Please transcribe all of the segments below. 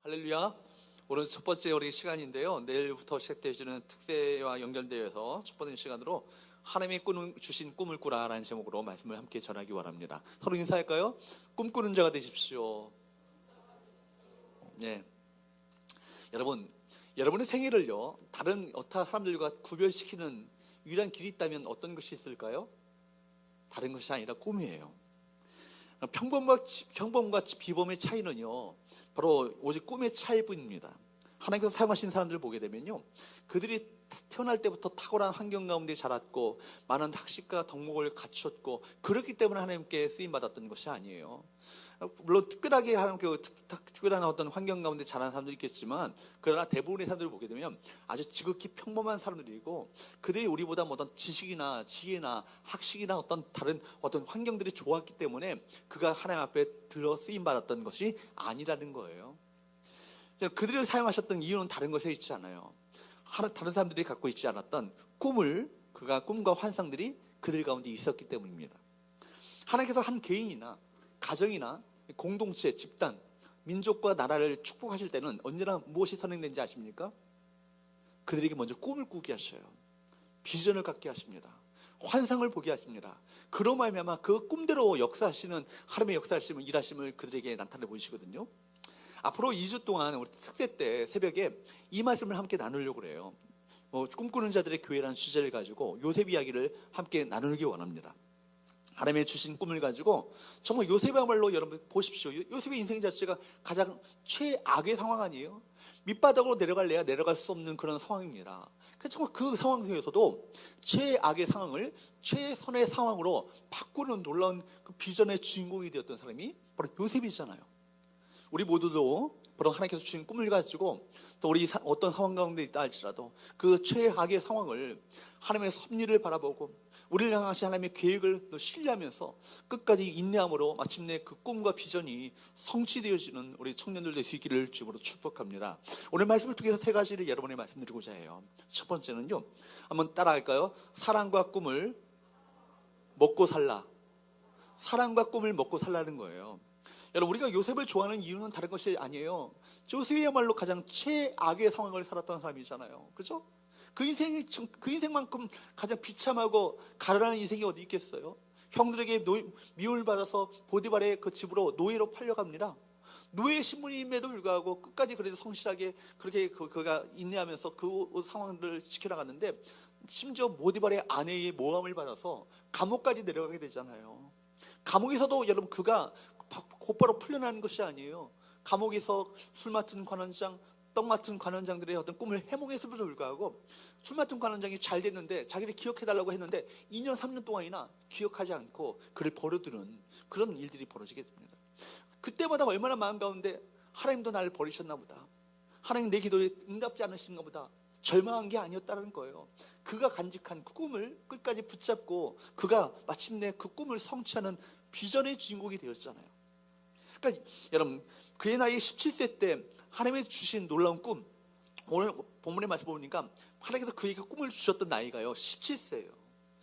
할렐루야. 오늘 첫 번째 우리 시간인데요. 내일부터 시작되어지는 특세와 연결되어서 첫 번째 시간으로 하나님의 주신 꿈을 꾸라라는 제목으로 말씀을 함께 전하기 원합니다. 서로 인사할까요? 꿈꾸는 자가 되십시오. 네. 여러분의 생애를요, 다른 어떤 사람들과 구별시키는 유일한 길이 있다면 어떤 것이 있을까요? 다른 것이 아니라 꿈이에요. 평범과 비범의 차이는요, 바로 오직 꿈의 차이뿐입니다. 하나님께서 사용하신 사람들을 보게 되면요, 그들이 태어날 때부터 탁월한 환경 가운데 자랐고 많은 학식과 덕목을 갖추었고 그렇기 때문에 하나님께 쓰임받았던 것이 아니에요. 물론 특별하게 하나님께 특별한 어떤 환경 가운데 자란 사람도 있겠지만, 그러나 대부분의 사람들을 보게 되면 아주 지극히 평범한 사람들이고, 그들이 우리보다 어떤 지식이나 지혜나 학식이나 어떤 다른 어떤 환경들이 좋았기 때문에 그가 하나님 앞에 들어 쓰임받았던 것이 아니라는 거예요. 그들을 사용하셨던 이유는 다른 것에 있지 않아요. 다른 사람들이 갖고 있지 않았던 꿈과 환상들이 그들 가운데 있었기 때문입니다. 하나님께서 한 개인이나 가정이나 공동체, 집단, 민족과 나라를 축복하실 때는 언제나 무엇이 선행되는지 아십니까? 그들에게 먼저 꿈을 꾸게 하셔요. 비전을 갖게 하십니다. 환상을 보게 하십니다. 그로 말미암아 그 꿈대로 역사하시는, 하나님의 역사하시는 일하심을 그들에게 나타내 보이시거든요. 앞으로 2주 동안 우리 특세 때 새벽에 이 말씀을 함께 나누려고 그래요. 꿈꾸는 자들의 교회라는 주제를 가지고 요셉 이야기를 함께 나누기 원합니다. 하나님의 주신 꿈을 가지고 정말 요셉이야말로, 여러분 보십시오. 요셉의 인생 자체가 가장 최악의 상황 아니에요? 밑바닥으로 내려갈래야 내려갈 수 없는 그런 상황입니다. 정말 그 상황 속에서도 최악의 상황을 최선의 상황으로 바꾸는 놀라운 그 비전의 주인공이 되었던 사람이 바로 요셉이잖아요. 우리 모두도 바로 하나님께서 주신 꿈을 가지고 또 우리 어떤 상황 가운데 있다 할지라도 그 최악의 상황을 하나님의 섭리를 바라보고 우리를 향하신 하나님의 계획을 신뢰하면서 끝까지 인내함으로 마침내 그 꿈과 비전이 성취되어지는 우리 청년들 될 수 있기를 주님으로 축복합니다. 오늘 말씀을 통해서 세 가지를 여러분에게 말씀드리고자 해요. 첫 번째는요, 한번 따라할까요? 사랑과 꿈을 먹고 살라. 사랑과 꿈을 먹고 살라는 거예요. 여러분, 우리가 요셉을 좋아하는 이유는 다른 것이 아니에요. 요셉이야말로 가장 최악의 상황을 살았던 사람이잖아요. 그렇죠? 그 인생만큼 가장 비참하고 가련한 인생이 어디 있겠어요? 형들에게 미움을 받아서 보디발의 그 집으로 노예로 팔려갑니다. 노예 신분임에도 불구하고 끝까지 그래도 성실하게 그렇게 그가 인내하면서 그 상황들을 지켜나갔는데, 심지어 보디발의 아내의 모함을 받아서 감옥까지 내려가게 되잖아요. 감옥에서도 여러분 그가 곧바로 풀려나는 것이 아니에요. 감옥에서 술 맡은 관원장, 떡 맡은 관원장들의 어떤 꿈을 해몽했음에도 불구하고 술 맡은 관원장이 잘 됐는데 자기를 기억해달라고 했는데 2년 3년 동안이나 기억하지 않고 그를 버려두는 그런 일들이 벌어지게 됩니다. 그때마다 얼마나 마음 가운데 하나님도 나를 버리셨나 보다, 하나님 내 기도에 응답지 않으신가 보다 절망한 게 아니었다는 거예요. 그가 간직한 그 꿈을 끝까지 붙잡고 그가 마침내 그 꿈을 성취하는 비전의 주인공이 되었잖아요. 그러니까 여러분, 그의 나이 17세 때 하나님이 주신 놀라운 꿈, 오늘 본문의 말씀 보니까 하나님께서 그에게 꿈을 주셨던 나이가요 17세예요.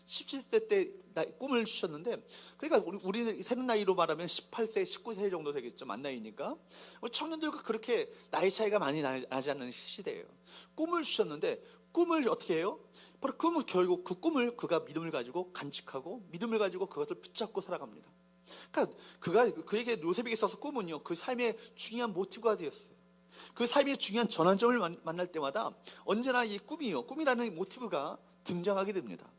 17세 때 꿈을 주셨는데, 그러니까 우리 세는 나이로 말하면 18세, 19세 정도 되겠죠. 만 나이니까. 우리 청년들과 그렇게 나이 차이가 많이 나지 않는 시대예요. 꿈을 주셨는데 꿈을 어떻게 해요? 바로 결국 그 꿈을 그가 믿음을 가지고 간직하고 믿음을 가지고 그것을 붙잡고 살아갑니다. 그러니까 그에게, 요셉에게 있어서 꿈은요, 그 삶의 중요한 모티브가 되었어요. 그 삶의 중요한 전환점을 만날 때마다 언제나 이 꿈이라는 모티브가 등장하게 됩니다.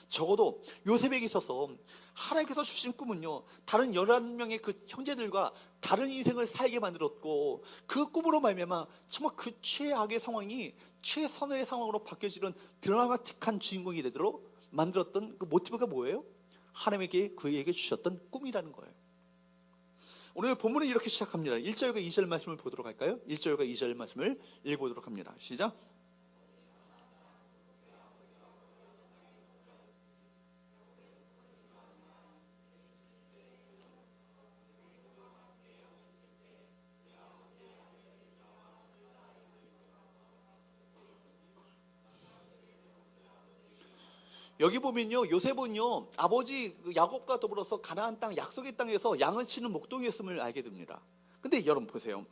적어도 요셉에게 있어서 하나님께서 주신 꿈은요, 다른 11명의 그 형제들과 다른 인생을 살게 만들었고, 그 꿈으로 말미암아 정말 그 최악의 상황이 최선의 상황으로 바뀌어지는 드라마틱한 주인공이 되도록 만들었던 그 모티브가 뭐예요? 하나님에게 그에게 주셨던 꿈이라는 거예요. 오늘 본문은 이렇게 시작합니다. 1절과 2절 말씀을 보도록 할까요? 1절과 2절 말씀을 읽어보도록 합니다. 시작. 여기 보면요, 요셉은요 아버지 야곱과 더불어서 가나안 땅, 약속의 땅에서 양을 치는 목동이었음을 알게 됩니다. 근데 여러분 보세요,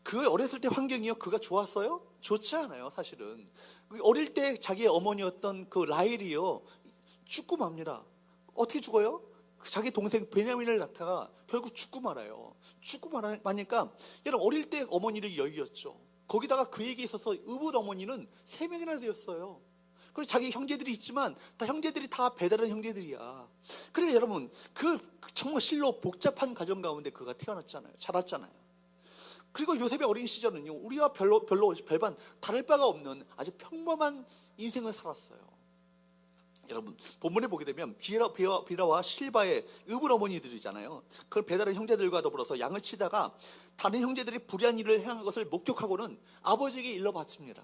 그 어렸을 때 환경이요, 그가 좋았어요? 좋지 않아요, 사실은. 어릴 때 자기의 어머니였던 그 라헬이요, 죽고 맙니다. 어떻게 죽어요? 자기 동생 베냐민을 낳다가 결국 죽고 말아요. 죽고 마니까, 여러분, 어릴 때 어머니를 여의었죠. 거기다가 그에게 있어서 의붓 어머니는 3명이나 되었어요. 그리고 자기 형제들이 있지만 다 형제들이 다 배다른 형제들이야. 그러니까 여러분, 그 정말 실로 복잡한 가정 가운데 그가 태어났잖아요. 자랐잖아요. 그리고 요셉의 어린 시절은요, 우리와 별반 다를 바가 없는 아주 평범한 인생을 살았어요. 여러분, 본문에 보게 되면 비라와 실바의 의붓 어머니들이잖아요. 그 배다른 형제들과 더불어서 양을 치다가 다른 형제들이 불의한 일을 행한 것을 목격하고는 아버지에게 일러 바칩니다.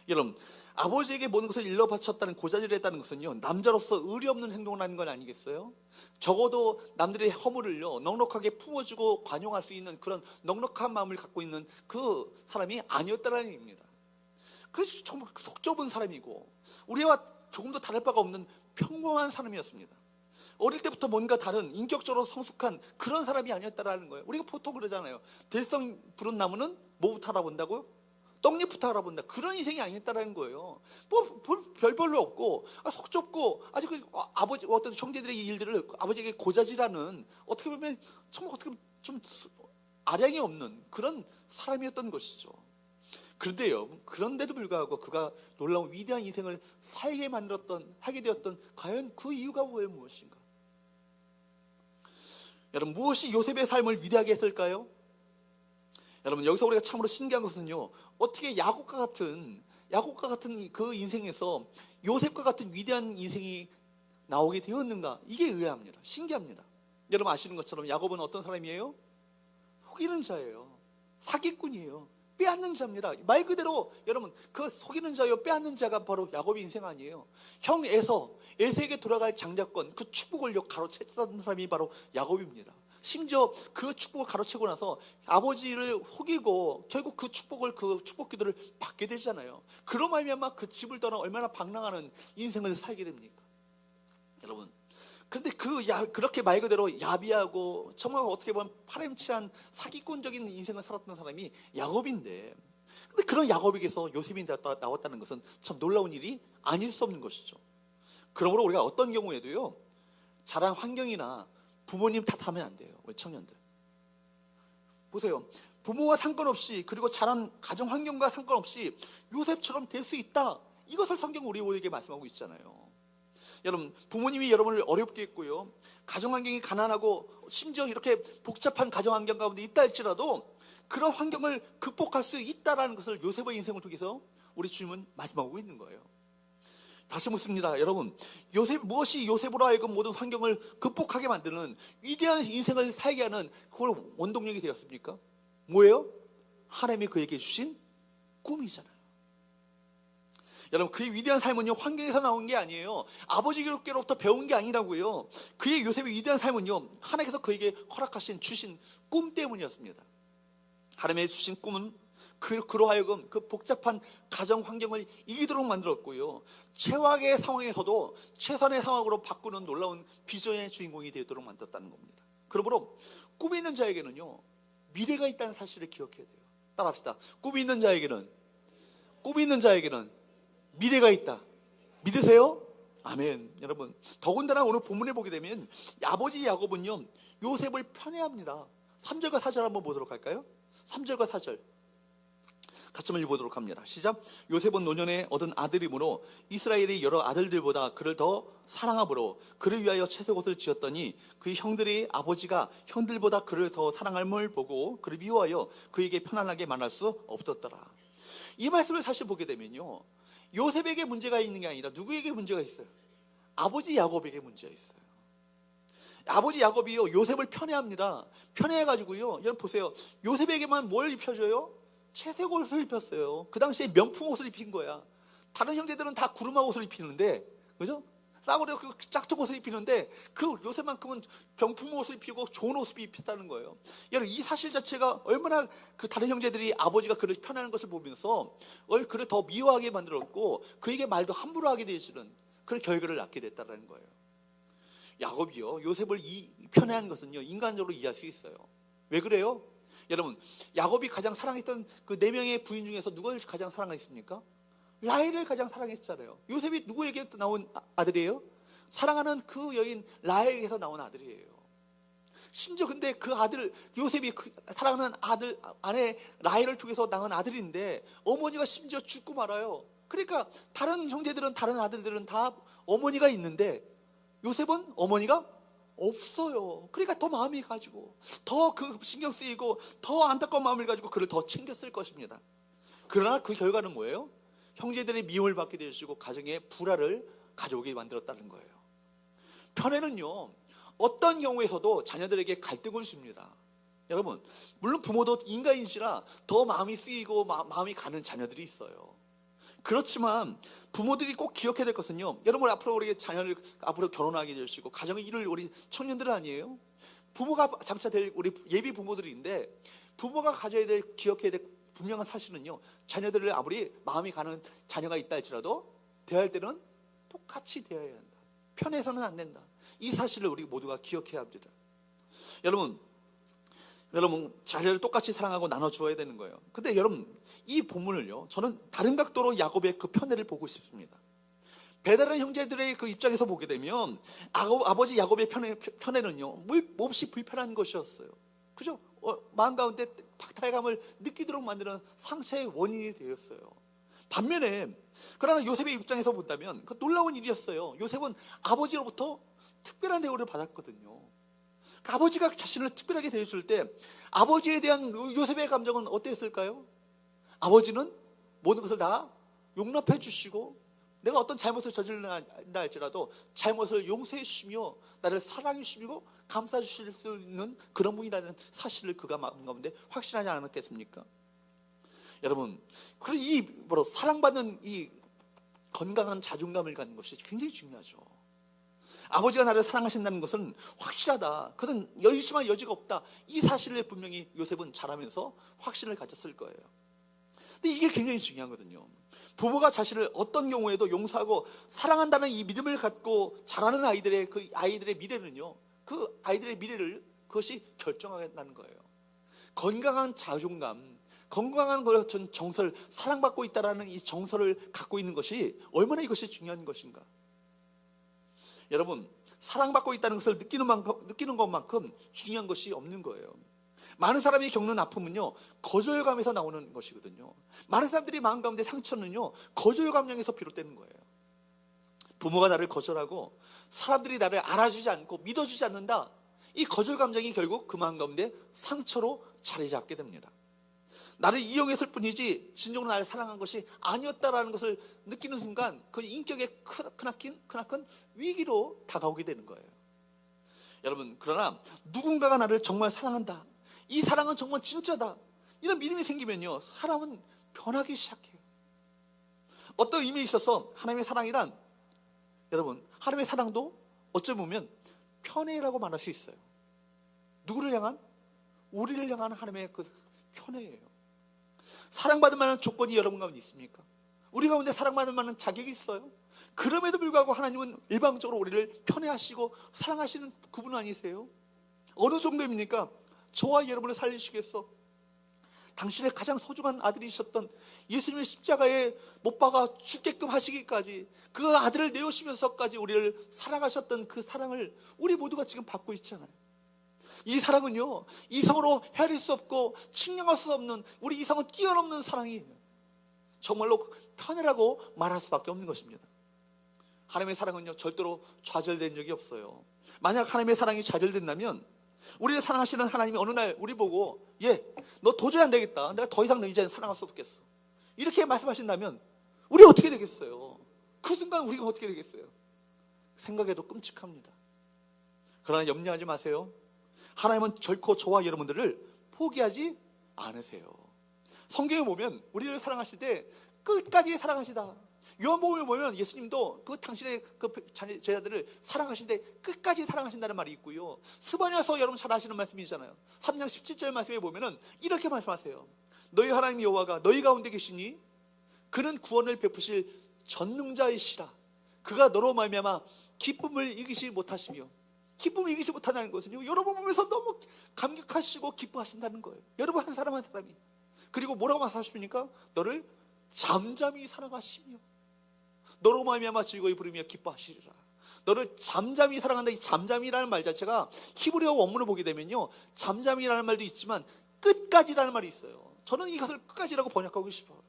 여러분, 아버지에게 모든 것을 일러 바쳤다는, 고자질을 했다는 것은요, 남자로서 의리 없는 행동을 하는 건 아니겠어요? 적어도 남들의 허물을요, 넉넉하게 품어주고 관용할 수 있는 그런 넉넉한 마음을 갖고 있는 그 사람이 아니었다는 얘기입니다. 그래서 정말 속 좁은 사람이고 우리와 조금도 다를 바가 없는 평범한 사람이었습니다. 어릴 때부터 뭔가 다른, 인격적으로 성숙한 그런 사람이 아니었다라는 거예요. 우리가 보통 그러잖아요. 될성 부른 나무는 뭐부터 알아본다고요? 떡잎부터 알아본다. 그런 인생이 아니었다라는 거예요. 뭐 별별로 없고, 속 좁고, 아주 아버지 어떤 형제들의 일들을 아버지에게 고자질하는, 어떻게 보면 정말 어떻게 보면 좀 아량이 없는 그런 사람이었던 것이죠. 그런데요, 그런데도 불구하고 그가 놀라운 위대한 인생을 하게 되었던 과연 그 이유가 무엇인가? 여러분, 무엇이 요셉의 삶을 위대하게 했을까요? 여러분, 여기서 우리가 참으로 신기한 것은요, 어떻게 야곱과 같은 그 인생에서 요셉과 같은 위대한 인생이 나오게 되었는가? 이게 의아합니다. 신기합니다. 여러분 아시는 것처럼 야곱은 어떤 사람이에요? 속이는 자예요. 사기꾼이에요. 빼앗는 자입니다. 말 그대로 여러분, 그 속이는 자요, 빼앗는 자가 바로 야곱의 인생 아니에요. 형 에서에게 돌아갈 장자권, 그 축복을 가로챘던 사람이 바로 야곱입니다. 심지어 그 축복을 가로채고 나서 아버지를 속이고 결국 그 축복 기도를 받게 되잖아요. 그로 말미암아 그 집을 떠나 얼마나 방랑하는 인생을 살게 됩니까? 여러분, 그런데 그렇게 말 그대로 야비하고 정말 어떻게 보면 파렴치한 사기꾼적인 인생을 살았던 사람이 야곱인데, 근데 그런 야곱에게서 요셉이 나왔다는 것은 참 놀라운 일이 아닐 수 없는 것이죠. 그러므로 우리가 어떤 경우에도요, 자란 환경이나 부모님 탓하면 안 돼요. 우리 청년들 보세요. 부모와 상관없이, 그리고 자란 가정 환경과 상관없이 요셉처럼 될 수 있다, 이것을 성경 우리에게 말씀하고 있잖아요. 여러분, 부모님이 여러분을 어렵게 했고요, 가정 환경이 가난하고 심지어 이렇게 복잡한 가정 환경 가운데 있다 할지라도 그런 환경을 극복할 수 있다라는 것을 요셉의 인생을 통해서 우리 주님은 말씀하고 있는 거예요. 다시 묻습니다. 여러분, 무엇이 요셉으로 하여금 모든 환경을 극복하게 만드는 위대한 인생을 살게 하는 그걸 원동력이 되었습니까? 뭐예요? 하나님이 그에게 주신 꿈이잖아요. 여러분, 그의 위대한 삶은요, 환경에서 나온 게 아니에요. 아버지께로부터 배운 게 아니라고요. 그의 요셉의 위대한 삶은요, 하나님께서 그에게 주신 꿈 때문이었습니다. 하나님의 주신 꿈은 그로 하여금 그 복잡한 가정 환경을 이기도록 만들었고요, 최악의 상황에서도 최선의 상황으로 바꾸는 놀라운 비전의 주인공이 되도록 만들었다는 겁니다. 그러므로 꿈이 있는 자에게는요, 미래가 있다는 사실을 기억해야 돼요. 따라합시다. 꿈이 있는 자에게는 미래가 있다. 믿으세요? 아멘. 여러분, 더군다나 오늘 본문에 보게 되면 아버지 야곱은요, 요셉을 편애합니다. 3절과 4절 한번 보도록 할까요? 3절과 4절 같이 한번 읽어보도록 합니다. 시작. 요셉은 노년에 얻은 아들이므로 이스라엘의 여러 아들들보다 그를 더 사랑함으로 그를 위하여 채색옷을 지었더니 그의 형들이 아버지가 형들보다 그를 더 사랑함을 보고 그를 미워하여 그에게 편안하게 만날 수 없었더라. 이 말씀을 사실 보게 되면요, 요셉에게 문제가 있는 게 아니라 누구에게 문제가 있어요? 아버지 야곱에게 문제가 있어요. 아버지 야곱이요, 요셉을 편애합니다. 편애해가지고요, 여러분 보세요. 요셉에게만 뭘 입혀줘요? 채색옷을 입혔어요. 그 당시에 명품 옷을 입힌 거야. 다른 형제들은 다 구루마 옷을 입히는데, 그죠? 싸구려 그 짝퉁 옷을 입히는데 그 요셉만큼은 병품 옷을 입히고 좋은 옷을 입혔다는 거예요. 여러분, 이 사실 자체가 얼마나 그 다른 형제들이 아버지가 그를 편애하는 것을 보면서 그를 더 미워하게 만들었고, 그에게 말도 함부로 하게 되시는 그런 결과를 낳게 됐다는 거예요. 야곱이요, 요셉을 편애한 것은요, 인간적으로 이해할 수 있어요. 왜 그래요? 여러분, 야곱이 가장 사랑했던 그 4명의 부인 중에서 누굴 가장 사랑했습니까? 라헬을 가장 사랑했잖아요. 요셉이 누구에게 나온 아들이에요? 사랑하는 그 여인 라헬에게서 나온 아들이에요. 심지어 근데 그 아들, 요셉이 사랑하는 아들, 아내 라헬을 통해서 낳은 아들인데 어머니가 심지어 죽고 말아요. 그러니까 다른 형제들은, 다른 아들들은 다 어머니가 있는데 요셉은 어머니가 없어요. 그러니까 더 마음이 가지고, 더 그 신경 쓰이고, 더 안타까운 마음을 가지고 그를 더 챙겼을 것입니다. 그러나 그 결과는 뭐예요? 형제들의 미움을 받게 되시고 가정에 불화를 가져오게 만들었다는 거예요. 편애는요, 어떤 경우에서도 자녀들에게 갈등을 줍니다. 여러분, 물론 부모도 인간인지라 더 마음이 쓰이고 마음이 가는 자녀들이 있어요. 그렇지만 부모들이 꼭 기억해야 될 것은요, 여러분 앞으로 우리 자녀를 앞으로 결혼하게 되시고 가정을 이룰 우리 청년들 아니에요? 부모가 장차 될 우리 예비 부모들인데, 부모가 가져야 될, 기억해야 될 분명한 사실은요, 자녀들을 아무리 마음이 가는 자녀가 있다 할지라도 대할 때는 똑같이 대해야 한다. 편해서는 안 된다. 이 사실을 우리 모두가 기억해야 합니다. 여러분 자녀를 똑같이 사랑하고 나눠주어야 되는 거예요. 근데 여러분, 이 본문을요, 저는 다른 각도로 야곱의 그 편애를 보고 싶습니다. 배다른 형제들의 그 입장에서 보게 되면 아버지 야곱의 편애는요, 몹시 불편한 것이었어요. 그죠? 마음 가운데 박탈감을 느끼도록 만드는 상처의 원인이 되었어요. 반면에 그러나 요셉의 입장에서 본다면 그 놀라운 일이었어요. 요셉은 아버지로부터 특별한 대우를 받았거든요. 아버지가 자신을 특별하게 대해줄 때 아버지에 대한 요셉의 감정은 어땠을까요? 아버지는 모든 것을 다 용납해 주시고, 내가 어떤 잘못을 저질렀나 할지라도 잘못을 용서해 주시며 나를 사랑해 주시고 감싸 주실 수 있는 그런 분이라는 사실을 그가 마음 가운데 확신하지 않았겠습니까? 여러분, 그래서 이 사랑받는 이 건강한 자존감을 갖는 것이 굉장히 중요하죠. 아버지가 나를 사랑하신다는 것은 확실하다, 그것은 의심할 여지가 없다, 이 사실을 분명히 요셉은 자라면서 확신을 가졌을 거예요. 근데 이게 굉장히 중요하거든요. 부모가 자신을 어떤 경우에도 용서하고 사랑한다는 이 믿음을 갖고 자라는 아이들의 미래는요, 그 아이들의 미래를 그것이 결정한다는 거예요. 건강한 자존감, 건강한 정서를, 사랑받고 있다라는 이 정서를 갖고 있는 것이 얼마나 이것이 중요한 것인가. 여러분, 사랑받고 있다는 것을 느끼는 것만큼 중요한 것이 없는 거예요. 많은 사람이 겪는 아픔은요, 거절감에서 나오는 것이거든요. 많은 사람들이 마음 가운데 상처는요, 거절감령에서 비롯되는 거예요. 부모가 나를 거절하고 사람들이 나를 알아주지 않고 믿어주지 않는다, 이 거절감정이 결국 그 마음 가운데 상처로 자리 잡게 됩니다. 나를 이용했을 뿐이지 진정으로 나를 사랑한 것이 아니었다라는 것을 느끼는 순간 그 인격의 크나큰 위기로 다가오게 되는 거예요. 여러분, 그러나 누군가가 나를 정말 사랑한다, 이 사랑은 정말 진짜다, 이런 믿음이 생기면요, 사람은 변하기 시작해요. 어떤 의미에 있어서 하나님의 사랑이란, 여러분, 하나님의 사랑도 어쩌면 편애라고 말할 수 있어요. 누구를 향한? 우리를 향한 하나님의 그 편애예요. 사랑받을 만한 조건이 여러분 가운데 있습니까? 우리 가운데 사랑받을 만한 자격이 있어요? 그럼에도 불구하고 하나님은 일방적으로 우리를 편애하시고 사랑하시는 그분 아니세요? 어느 정도입니까? 저와 여러분을 살리시겠어? 당신의 가장 소중한 아들이셨던 예수님의 십자가에 못 박아 죽게끔 하시기까지 그 아들을 내어주면서까지 우리를 사랑하셨던 그 사랑을 우리 모두가 지금 받고 있잖아요. 이 사랑은요, 이성으로 헤아릴 수 없고 측량할 수 없는, 우리 이성은 뛰어넘는 사랑이에요. 정말로 편애라고 말할 수밖에 없는 것입니다. 하나님의 사랑은요, 절대로 좌절된 적이 없어요. 만약 하나님의 사랑이 좌절된다면, 우리를 사랑하시는 하나님이 어느 날 우리 보고, 너 도저히 안 되겠다, 내가 더 이상 너 이제는 사랑할 수 없겠어, 이렇게 말씀하신다면 우리 어떻게 되겠어요? 그 순간 우리가 어떻게 되겠어요? 생각해도 끔찍합니다. 그러나 염려하지 마세요. 하나님은 결코 저와 여러분들을 포기하지 않으세요. 성경에 보면 우리를 사랑하실 때 끝까지 사랑하시다. 요한복음에 보면 예수님도 그 당신의 그 제자들을 사랑하실 때 끝까지 사랑하신다는 말이 있고요. 스바냐서 여러분 잘 아시는 말씀이잖아요. 3장 17절 말씀에 보면은 이렇게 말씀하세요. 너희 하나님 여호와가 너희 가운데 계시니 그는 구원을 베푸실 전능자이시라. 그가 너로 말미암아 기쁨을 이기시 못하시며 기쁨을 이기지 못한다는 것은요, 여러분 보면서 너무 감격하시고 기뻐하신다는 거예요. 여러분 한 사람 한 사람이. 그리고 뭐라고 말씀하십니까? 너를 잠잠히 사랑하시며 너로 말미암아 즐거이 부르며 기뻐하시리라. 너를 잠잠히 사랑한다. 이 잠잠이라는 말 자체가 히브리어 원문을 보게 되면요, 잠잠이라는 말도 있지만 끝까지라는 말이 있어요. 저는 이것을 끝까지라고 번역하고 싶어요.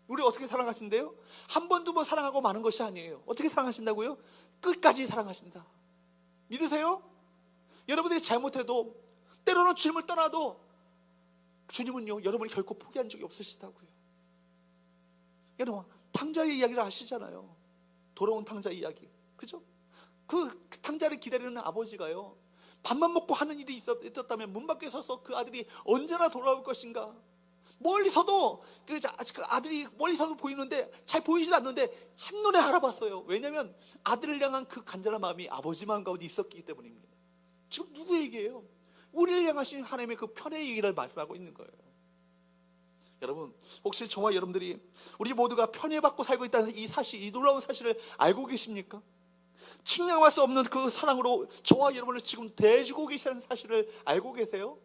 우리 어떻게 사랑하신대요? 한 번, 두 번 사랑하고 마는 것이 아니에요. 어떻게 사랑하신다고요? 끝까지 사랑하신다. 믿으세요? 여러분들이 잘못해도, 때로는 주님을 떠나도 주님은요, 여러분이 결코 포기한 적이 없으시다고요. 여러분, 탕자의 이야기를 아시잖아요. 돌아온 탕자 이야기. 그죠? 그 탕자를 기다리는 아버지가요, 밥만 먹고 하는 일이 있었다면 문 밖에 서서 그 아들이 언제나 돌아올 것인가. 멀리서도 그 아들이 멀리서도 보이는데, 잘 보이지도 않는데 한눈에 알아봤어요. 왜냐하면 아들을 향한 그 간절한 마음이 아버지 마음 가운데 있었기 때문입니다. 지금 누구 얘기예요? 우리를 향하신 하나님의 그 편의 얘기를 말씀하고 있는 거예요. 여러분, 혹시 저와 여러분들이 우리 모두가 편애받고 살고 있다는 이 사실, 이 놀라운 사실을 알고 계십니까? 측량할 수 없는 그 사랑으로 저와 여러분을 지금 대해주고 계시는 사실을 알고 계세요?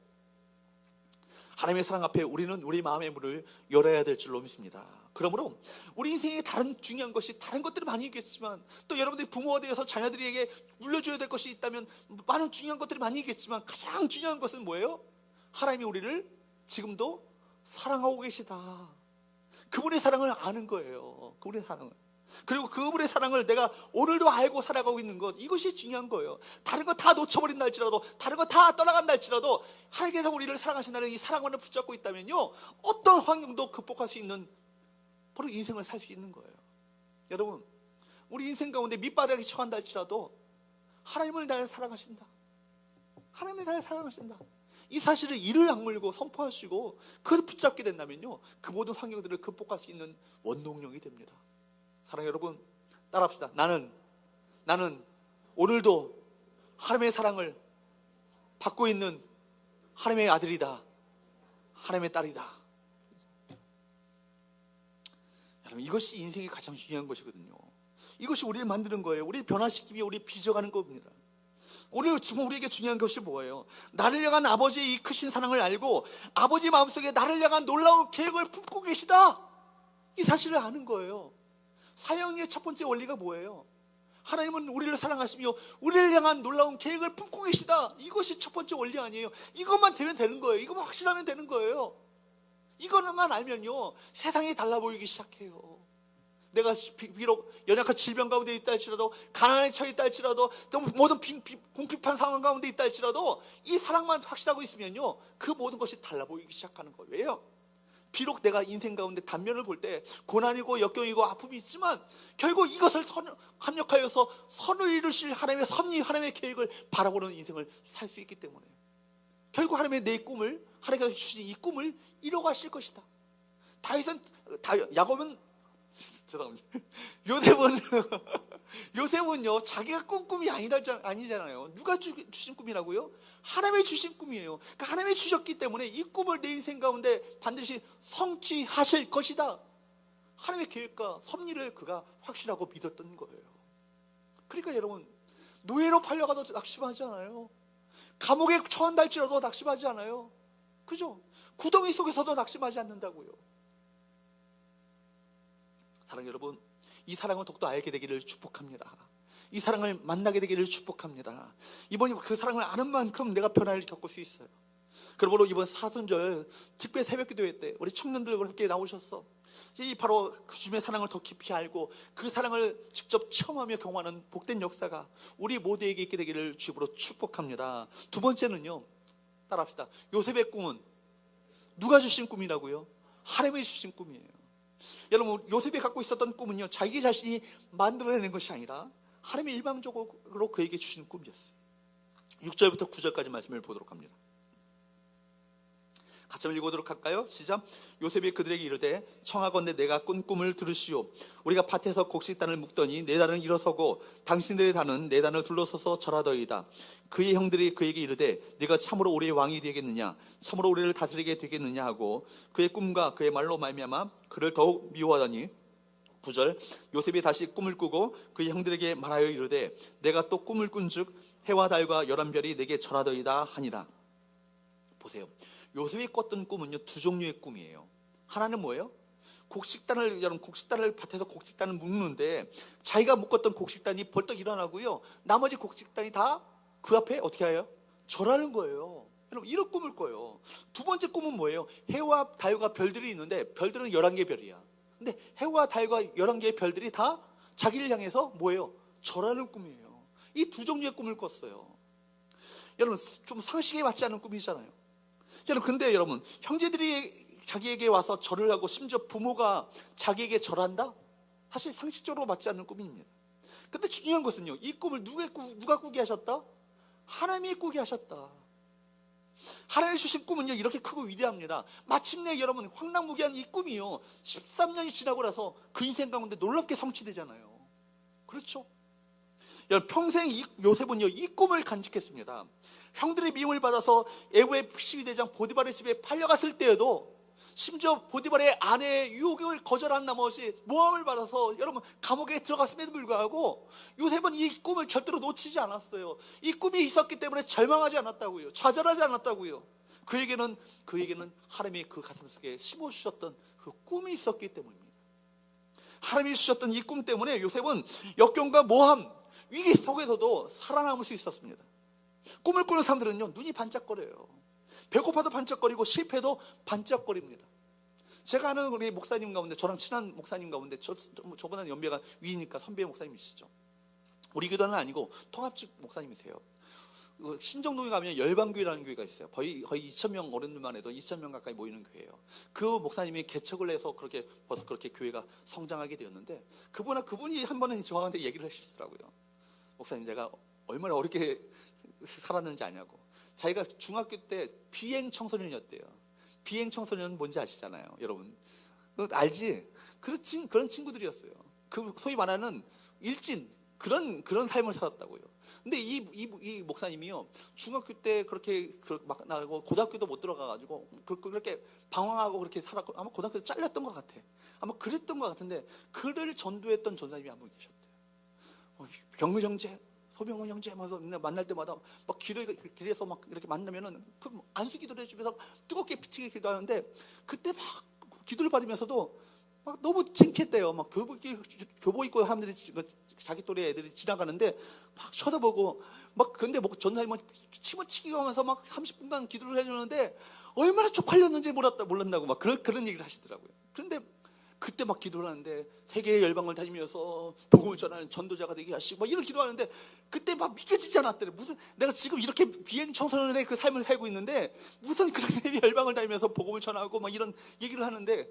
하나님의 사랑 앞에 우리는 우리 마음의 문을 열어야 될 줄로 믿습니다. 그러므로 우리 인생에 다른 중요한 것이, 다른 것들이 많이 있겠지만, 또 여러분들이 부모가 되어서 자녀들에게 물려줘야 될 것이 있다면 많은 중요한 것들이 많이 있겠지만, 가장 중요한 것은 뭐예요? 하나님이 우리를 지금도 사랑하고 계시다. 그분의 사랑을 아는 거예요. 그분의 사랑을. 그리고 그분의 사랑을 내가 오늘도 알고 살아가고 있는 것, 이것이 중요한 거예요. 다른 거 다 놓쳐버린다 할지라도, 다른 거 다 떠나간다 할지라도 하나님께서 우리를 사랑하신다는 이 사랑만을 붙잡고 있다면요, 어떤 환경도 극복할 수 있는, 바로 인생을 살 수 있는 거예요. 여러분, 우리 인생 가운데 밑바닥에 처한다 할지라도 하나님을 나를 사랑하신다. 하나님을 나를 사랑하신다. 이 사실을 이를 악물고 선포하시고 그걸 붙잡게 된다면요, 그 모든 환경들을 극복할 수 있는 원동력이 됩니다. 사랑 여러분, 따라합시다. 나는 오늘도 하나님의 사랑을 받고 있는 하나님의 아들이다. 하나님의 딸이다. 여러분, 이것이 인생의 가장 중요한 것이거든요. 이것이 우리를 만드는 거예요. 우리를 변화시키며 우리를 빚어가는 겁니다. 오늘 지금 우리에게 중요한 것이 뭐예요? 나를 향한 아버지의 이 크신 사랑을 알고 아버지 마음속에 나를 향한 놀라운 계획을 품고 계시다. 이 사실을 아는 거예요. 사형의 첫 번째 원리가 뭐예요? 하나님은 우리를 사랑하시며 우리를 향한 놀라운 계획을 품고 계시다. 이것이 첫 번째 원리 아니에요. 이것만 되면 되는 거예요. 이것만 확실하면 되는 거예요. 이거만 알면요, 세상이 달라 보이기 시작해요. 내가 비록 연약한 질병 가운데 있다 할지라도, 가난에 처해 있다 할지라도, 모든 궁핍한 상황 가운데 있다 할지라도 이 사랑만 확실하고 있으면요, 그 모든 것이 달라 보이기 시작하는 거예요. 왜요? 비록 내가 인생 가운데 단면을 볼 때 고난이고 역경이고 아픔이 있지만 결국 이것을 합력하여서 선을 이루실 하나님의 섭리, 하나님의 계획을 바라보는 인생을 살 수 있기 때문에 결국 하나님의 내 꿈을, 하나님께서 주신 이 꿈을 이뤄가실 것이다. 야곱은 죄송합니다. 요셉은요, 자기가 꾼 꿈이 아니잖아요. 누가 주신 꿈이라고요? 하나님의 주신 꿈이에요. 그러니까 하나님이 주셨기 때문에 이 꿈을 내 인생 가운데 반드시 성취하실 것이다. 하나님의 계획과 섭리를 그가 확실하고 믿었던 거예요. 그러니까 여러분, 노예로 팔려가도 낙심하지 않아요. 감옥에 처한다 할지라도 낙심하지 않아요. 그죠? 구덩이 속에서도 낙심하지 않는다고요. 사랑 여러분, 이 사랑을 더욱더 알게 되기를 축복합니다. 이 사랑을 만나게 되기를 축복합니다. 이번에 그 사랑을 아는 만큼 내가 변화를 겪을 수 있어요. 그러므로 이번 사순절 특별 새벽기도회 때 우리 청년들과 함께 나오셔서 이 바로 그 주님의 사랑을 더 깊이 알고 그 사랑을 직접 체험하며 경험하는 복된 역사가 우리 모두에게 있게 되기를 주님으로 축복합니다. 두 번째는요, 따라합시다. 요셉의 꿈은 누가 주신 꿈이라고요? 하나님이 주신 꿈이에요. 여러분, 요셉이 갖고 있었던 꿈은요, 자기 자신이 만들어내는 것이 아니라 하나님이 일방적으로 그에게 주신 꿈이었어요. 6절부터 9절까지 말씀을 보도록 합니다. 같이 한번 읽어보도록 할까요? 시작. 요셉이 그들에게 이르되 청하건대 내가 꾼 꿈을 들으시오. 우리가 밭에서 곡식단을 묶더니 네 단은 일어서고 당신들의 단은 네 단을 둘러서서 절하더이다. 그의 형들이 그에게 이르되 네가 참으로 우리의 왕이 되겠느냐, 참으로 우리를 다스리게 되겠느냐 하고 그의 꿈과 그의 말로 말미암아 그를 더욱 미워하더니 9절. 요셉이 다시 꿈을 꾸고 그의 형들에게 말하여 이르되 내가 또 꿈을 꾼즉 해와 달과 열한 별이 내게 절하더이다 하니라. 보세요. 요셉이 꿨던 꿈은요, 두 종류의 꿈이에요. 하나는 뭐예요? 여러분 곡식단을 밭에서 곡식단을 묶는데 자기가 묶었던 곡식단이 벌떡 일어나고요, 나머지 곡식단이 다 그 앞에 어떻게 해요? 절하는 거예요. 여러분 이런 꿈을 꿔요. 두 번째 꿈은 뭐예요? 해와 달과 별들이 있는데 별들은 11개 별이야. 근데 해와 달과 11개의 별들이 다 자기를 향해서 뭐예요? 절하는 꿈이에요. 이 두 종류의 꿈을 꿨어요. 여러분 좀 상식에 맞지 않는 꿈이잖아요. 여러분 근데 여러분 형제들이 자기에게 와서 절을 하고 심지어 부모가 자기에게 절한다? 사실 상식적으로 맞지 않는 꿈입니다. 근데 중요한 것은요, 이 꿈을 누가 꾸게 하셨다? 하나님이 꾸게 하셨다. 하나님이 주신 꿈은요, 이렇게 크고 위대합니다. 마침내 여러분 황당무계한 이 꿈이요, 13년이 지나고 나서 그 인생 가운데 놀랍게 성취되잖아요. 그렇죠? 여러분 평생 요셉은요, 이 꿈을 간직했습니다. 형들의 미움을 받아서 애고의 시위대장 보디발의 집에 팔려갔을 때에도, 심지어 보디발의 아내의 유혹을 거절한 나머지 모함을 받아서 여러분 감옥에 들어갔음에도 불구하고 요셉은 이 꿈을 절대로 놓치지 않았어요. 이 꿈이 있었기 때문에 절망하지 않았다고요. 좌절하지 않았다고요. 그에게는 하나님이 그 가슴속에 심어주셨던 그 꿈이 있었기 때문입니다. 하나님이 주셨던 이 꿈 때문에 요셉은 역경과 모함, 위기 속에서도 살아남을 수 있었습니다. 꿈을 꾸는 사람들은요, 눈이 반짝거려요. 배고파도 반짝거리고 실패도 반짝거립니다. 제가 아는 우리 목사님 가운데, 저랑 친한 목사님 가운데, 저보다는 연배가 위니까 선배 목사님이시죠. 우리 교단은 아니고 통합직 목사님이세요. 신정동에 가면 열방교회라는 교회가 있어요. 거의 2,000명, 어른들만 해도 2,000명 가까이 모이는 교회예요. 그 목사님이 개척을 해서 벌써 그렇게 교회가 성장하게 되었는데, 그분이 한 번은 저한테 얘기를 하시더라고요. 목사님, 제가 얼마나 어렵게 살았는지 아냐고. 자기가 중학교 때 비행 청소년이었대요. 비행 청소년은 뭔지 아시잖아요, 여러분. 알지? 그런 친구들이었어요. 그 소위 말하는 일진, 그런 삶을 살았다고요. 근데 이 목사님이요, 중학교 때 그렇게 막 나가고 고등학교도 못 들어가가지고 그렇게 방황하고 그렇게 살았고, 아마 고등학교도 잘렸던 것 같아. 아마 그랬던 것 같은데, 그를 전도했던 전사님이 한 분 계셨대요. 병우 형제, 소병훈 형제 하면서 만날 때마다 막 길에서 막 이렇게 만나면은 그 안수 기도를 해주면서 뜨겁게 피치게 기도하는데, 그때 막 기도를 받으면서도 막 너무 창피했대요. 막 교복 입고 사람들이, 자기 또래 애들이 지나가는데 막 쳐다보고, 막 근데 뭐 전사님은 침을 치기도 하면서 막 30분간 기도를 해주는데 얼마나 쪽팔렸는지 몰랐다고 막 그런 얘기를 하시더라고요. 그런데 그때 막 기도를 하는데, 세계의 열방을 다니면서 복음을 전하는 전도자가 되게 하시고 막 이런 기도하는데, 그때 막 믿겨지지 않았대요. 무슨 내가 지금 이렇게 비행 청소년의 그 삶을 살고 있는데 무슨 그런 세계 열방을 다니면서 복음을 전하고 막 이런 얘기를 하는데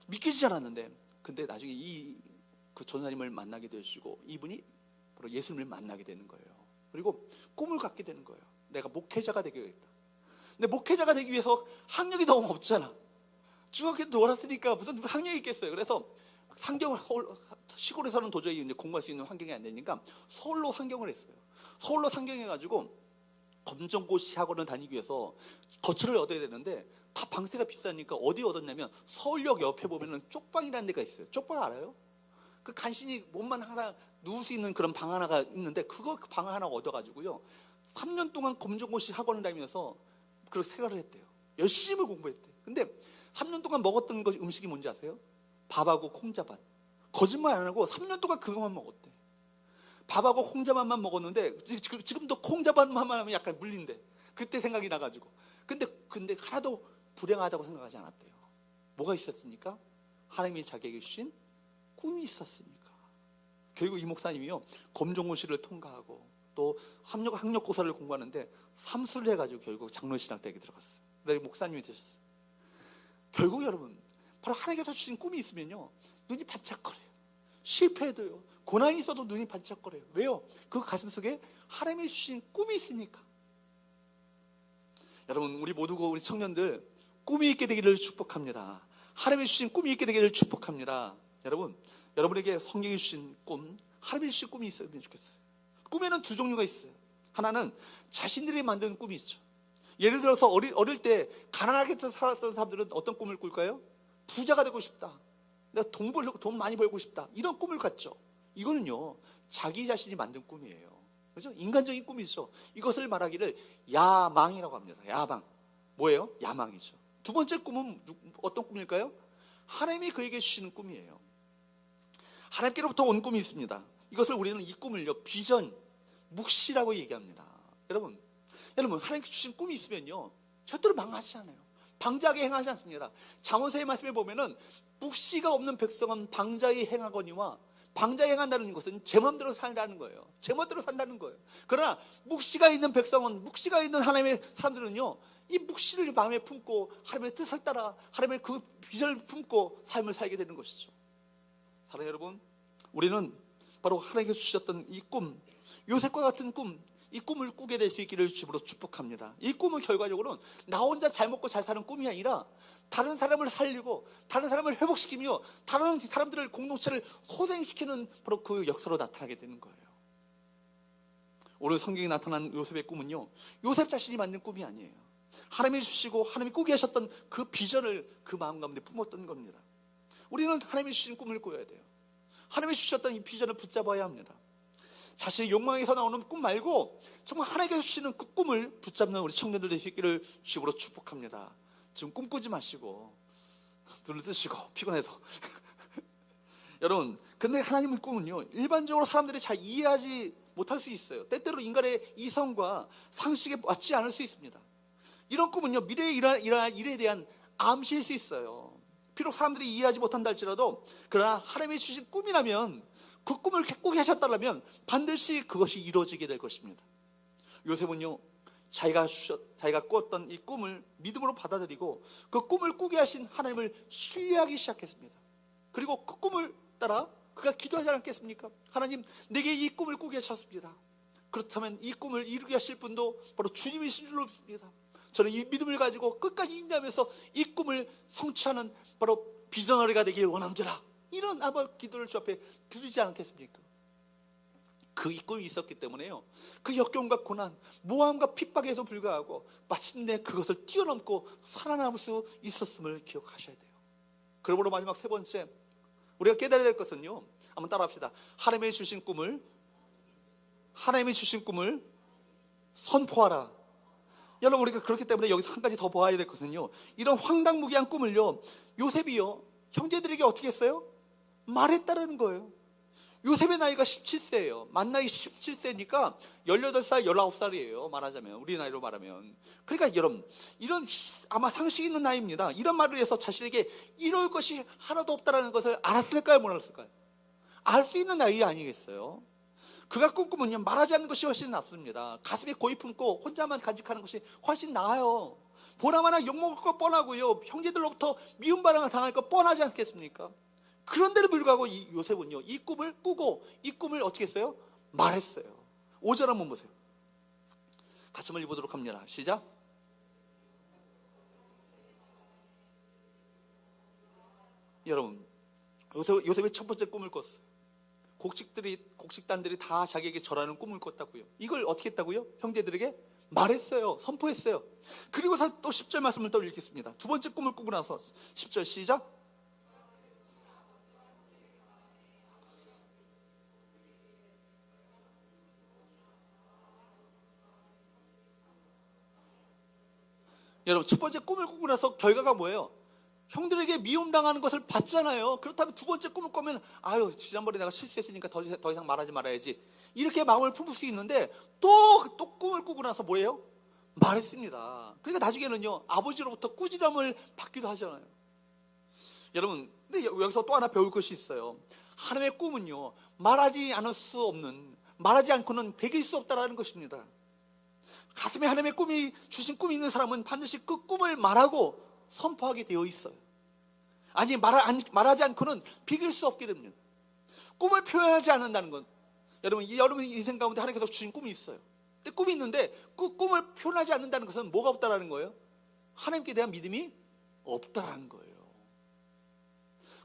믿겨지지 않았는데, 근데 나중에 그 전사님을 만나게 되시고 이분이 바로 예수님을 만나게 되는 거예요. 그리고 꿈을 갖게 되는 거예요. 내가 목회자가 되겠다. 근데 목회자가 되기 위해서 학력이 너무 없잖아. 중학교 때 놀았으니까 무슨 학력이 있겠어요. 그래서 시골에서는 도저히 이제 공부할 수 있는 환경이 안 되니까 서울로 상경을 했어요. 서울로 상경해가지고 검정고시 학원을 다니기 위해서 거처를 얻어야 되는데, 다 방세가 비싸니까 어디 얻었냐면 서울역 옆에 보면은 쪽방이라는 데가 있어요. 쪽방 알아요? 그 간신히 몸만 하나 누울 수 있는 그런 방 하나가 있는데, 그 방 하나 얻어가지고요, 3년 동안 검정고시 학원을 다니면서 그렇게 생활을 했대요. 열심히 공부했대요. 근데 3년 동안 먹었던 음식이 뭔지 아세요? 밥하고 콩자반. 거짓말 안 하고 3년 동안 그것만 먹었대. 밥하고 콩자반만 먹었는데, 지금도 콩자반만 하면 약간 물린대. 그때 생각이 나가지고. 근데 하나도 불행하다고 생각하지 않았대요. 뭐가 있었으니까? 하나님이 자기에게 주신 꿈이 있었으니까. 결국 이 목사님이요, 검정고시를 통과하고 또 학력고사를 공부하는데 삼수를 해가지고 결국 장로신학대학에 들어갔어요. 그래서 목사님이 되셨어요. 결국 여러분, 바로 하나님께서 주신 꿈이 있으면요, 눈이 반짝거려요. 실패해도요, 고난이 있어도 눈이 반짝거려요. 왜요? 그 가슴속에 하나님이 주신 꿈이 있으니까. 여러분, 우리 모두고 우리 청년들 꿈이 있게 되기를 축복합니다. 하나님이 주신 꿈이 있게 되기를 축복합니다. 여러분에게 성경이 주신 꿈, 하나님이 주신 꿈이 있으면 좋겠어요. 꿈에는 두 종류가 있어요. 하나는 자신들이 만든 꿈이 있죠. 예를 들어서 어릴 때 가난하게 살았던 사람들은 어떤 꿈을 꿀까요? 부자가 되고 싶다. 내가 돈 많이 벌고 싶다. 이런 꿈을 갖죠. 이거는요, 자기 자신이 만든 꿈이에요. 그죠? 인간적인 꿈이죠. 이것을 말하기를 야망이라고 합니다. 야망. 뭐예요? 야망이죠. 두 번째 꿈은 어떤 꿈일까요? 하나님이 그에게 주시는 꿈이에요. 하나님께로부터 온 꿈이 있습니다. 이것을 우리는 이 꿈을요, 비전, 묵시라고 얘기합니다. 여러분 하나님께 주신 꿈이 있으면요, 절대로 망하지 않아요. 방자하게 행하지 않습니다. 잠언서의 말씀에 보면은 묵시가 없는 백성은 방자히 행하거니와, 방자히 행한다는 것은 제 마음대로 산다는 거예요. 제 멋대로 산다는 거예요. 그러나 묵시가 있는 백성은, 묵시가 있는 하나님의 사람들은요, 이 묵시를 마음에 품고 하나님의 뜻을 따라 하나님의 그 비전을 품고 삶을 살게 되는 것이죠. 사랑하는 여러분, 우리는 바로 하나님께서 주셨던 이 꿈, 요셉과 같은 꿈, 이 꿈을 꾸게 될 수 있기를 주으로 축복합니다. 이 꿈은 결과적으로는 나 혼자 잘 먹고 잘 사는 꿈이 아니라 다른 사람을 살리고 다른 사람을 회복시키며 다른 사람들을, 공동체를 소생시키는 바로 그 역사로 나타나게 되는 거예요. 오늘 성경에 나타난 요셉의 꿈은요, 요셉 자신이 만든 꿈이 아니에요. 하나님이 주시고 하나님이 꾸게 하셨던 그 비전을 그 마음 가운데 품었던 겁니다. 우리는 하나님이 주신 꿈을 꾸어야 돼요. 하나님이 주셨던 이 비전을 붙잡아야 합니다. 자신의 욕망에서 나오는 꿈 말고 정말 하나님께서 주시는 그 꿈을 붙잡는 우리 청년들 될 수 있기를 주님으로 축복합니다. 지금 꿈꾸지 마시고 눈을 뜨시고 피곤해도 여러분, 근데 하나님의 꿈은요, 일반적으로 사람들이 잘 이해하지 못할 수 있어요. 때때로 인간의 이성과 상식에 맞지 않을 수 있습니다. 이런 꿈은요, 미래에 일어날 일에 대한 암시일 수 있어요. 비록 사람들이 이해하지 못한다 할지라도, 그러나 하나님이 주신 꿈이라면, 그 꿈을 꾸게 하셨다면 반드시 그것이 이루어지게 될 것입니다. 요셉은요, 자기가 꾸었던 이 꿈을 믿음으로 받아들이고 그 꿈을 꾸게 하신 하나님을 신뢰하기 시작했습니다. 그리고 그 꿈을 따라 그가 기도하지 않았겠습니까? 하나님, 내게 이 꿈을 꾸게 하셨습니다. 그렇다면 이 꿈을 이루게 하실 분도 바로 주님이신 줄로 믿습니다. 저는 이 믿음을 가지고 끝까지 인내하면서 이 꿈을 성취하는 바로 비전어리가 되길 원함들아, 이런 아버 기도를 주 앞에 드리지 않겠습니까? 그 이 꿈이 있었기 때문에요, 그 역경과 고난, 모함과 핍박에도 불구하고 마침내 그것을 뛰어넘고 살아남을 수 있었음을 기억하셔야 돼요. 그러므로 마지막 세 번째, 우리가 깨달아야 될 것은요, 한번 따라합시다. 하나님이 주신 꿈을 선포하라. 여러분, 우리가 그렇기 때문에 여기서 한 가지 더 보아야 될 것은요, 이런 황당무계한 꿈을요, 요셉이요, 형제들에게 어떻게 했어요? 말했다라는 거예요. 요셉의 나이가 17세예요. 만 나이 17세니까 18살, 19살이에요. 말하자면, 우리 나이로 말하면. 그러니까 여러분, 이런 아마 상식 있는 나이입니다. 이런 말을 해서 자신에게 이럴 것이 하나도 없다라는 것을 알았을까요? 못 알았을까요? 알 수 있는 나이 아니겠어요? 그가 꿈꾸면요, 말하지 않는 것이 훨씬 낫습니다. 가슴에 고이 품고 혼자만 간직하는 것이 훨씬 나아요. 보나마나 욕먹을 거 뻔하고요, 형제들로부터 미움받아 당할 거 뻔하지 않겠습니까? 그런데도 불구하고 이 요셉은요, 이 꿈을 꾸고 이 꿈을 어떻게 했어요? 말했어요. 5절 한번 보세요. 같이 한번 읽어보도록 합니다. 시작. 여러분, 요셉의 첫 번째 꿈을 꿨어요. 곡식단들이 다 자기에게 절하는 꿈을 꿨다고요. 이걸 어떻게 했다고요? 형제들에게 말했어요. 선포했어요. 그리고서 또 10절 말씀을 또 읽겠습니다. 두 번째 꿈을 꾸고 나서 10절 시작. 여러분, 첫 번째 꿈을 꾸고 나서 결과가 뭐예요? 형들에게 미움당하는 것을 봤잖아요. 그렇다면 두 번째 꿈을 꾸면, 아유, 지난번에 내가 실수했으니까 더 이상 말하지 말아야지, 이렇게 마음을 품을 수 있는데, 또 꿈을 꾸고 나서 뭐예요? 말했습니다. 그러니까 나중에는요, 아버지로부터 꾸지람을 받기도 하잖아요. 여러분, 근데 여기서 또 하나 배울 것이 있어요. 하나님의 꿈은요, 말하지 않고는 배길 수 없다라는 것입니다. 가슴에 하나님의 주신 꿈이 있는 사람은 반드시 그 꿈을 말하고 선포하게 되어 있어요. 아니, 말하지 않고는 비길 수 없게 됩니다. 꿈을 표현하지 않는다는 건, 여러분 인생 가운데 하나님께서 주신 꿈이 있어요. 근데 꿈이 있는데 그 꿈을 표현하지 않는다는 것은 뭐가 없다라는 거예요? 하나님께 대한 믿음이 없다라는 거예요.